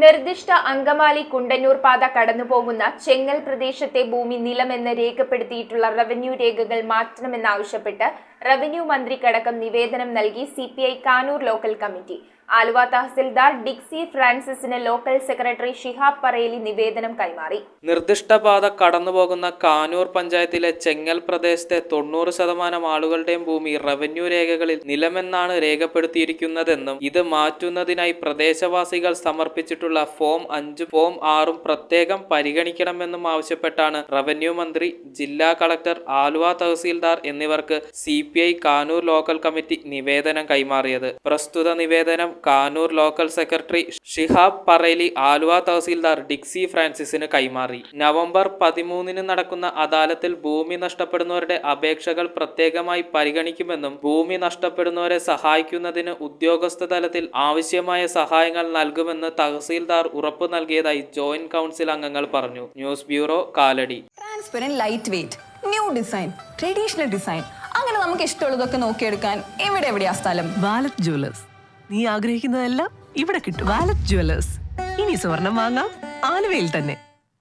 നിർദ്ദിഷ്ട അങ്കമാലി കുണ്ടന്നൂർ പാത കടന്നുപോകുന്ന ചെങ്ങൽ പ്രദേശത്തെ ഭൂമി നിലമെന്ന് രേഖപ്പെടുത്തിയിട്ടുള്ള റവന്യൂ രേഖകൾ മാറ്റണമെന്നാവശ്യപ്പെട്ട് റവന്യൂ മന്ത്രിക്കടക്കം നിവേദനം നൽകി CPI Kanoor local committee. Aluva തഹസിൽദാർ ഡിക്സി ഫ്രാൻസിസിന് ലോക്കൽ സെക്രട്ടറി ഷിഹാബ് പറേലി നിവേദനം കൈമാറി. നിർദ്ദിഷ്ട പാത കടന്നുപോകുന്ന കാനൂർ പഞ്ചായത്തിലെ ചെങ്ങൽ പ്രദേശത്തെ 90% ആളുകളുടെയും ഭൂമി റവന്യൂ രേഖകളിൽ നിലമെന്നാണ് രേഖപ്പെടുത്തിയിരിക്കുന്നതെന്നും ഇത് മാറ്റുന്നതിനായി പ്രദേശവാസികൾ സമർപ്പിച്ചിട്ടുള്ള ഫോം 5 ഫോം 6 പ്രത്യേകം പരിഗണിക്കണമെന്നും ആവശ്യപ്പെട്ടാണ് റവന്യൂ മന്ത്രി, ജില്ലാ കളക്ടർ, ആലുവ തഹസിൽദാർ എന്നിവർക്ക് സിപിഐ കാനൂർ ലോക്കൽ കമ്മിറ്റി നിവേദനം കൈമാറിയത്. പ്രസ്തുത നിവേദനം കാനൂർ ലോക്കൽ സെക്രട്ടറി ഷിഹാബ് പറേലി ആലുവ തഹസിൽദാർ ഡിക്സി ഫ്രാൻസിസിന് കൈമാറി. നവംബർ 13 നടക്കുന്ന അദാലത്തിൽ ഭൂമി നഷ്ടപ്പെടുന്നവരുടെ അപേക്ഷകൾ പ്രത്യേകമായി പരിഗണിക്കുമെന്നും ഭൂമി നഷ്ടപ്പെടുന്നവരെ സഹായിക്കുന്നതിന് ഉദ്യോഗസ്ഥ തലത്തിൽ ആവശ്യമായ സഹായങ്ങൾ നൽകുമെന്ന് തഹസിൽദാർ ഉറപ്പു നൽകിയതായി ജോയിന്റ് കൗൺസിൽ അംഗങ്ങൾ പറഞ്ഞു. News bureau, Kalady. Transparent, light weight, new design, traditional design, അങ്ങനെ നമുക്ക് ഇഷ്ടമുള്ളതൊക്കെ നോക്കിയെടുക്കാൻ എവിടെയാ സ്ഥലം? Wallet jewellers. നീ ആഗ്രഹിക്കുന്നതെല്ലാം ഇവിടെ കിട്ടും. Wallet jewellers. ഇനി സ്വർണം വാങ്ങാം ആലുവയിൽ തന്നെ.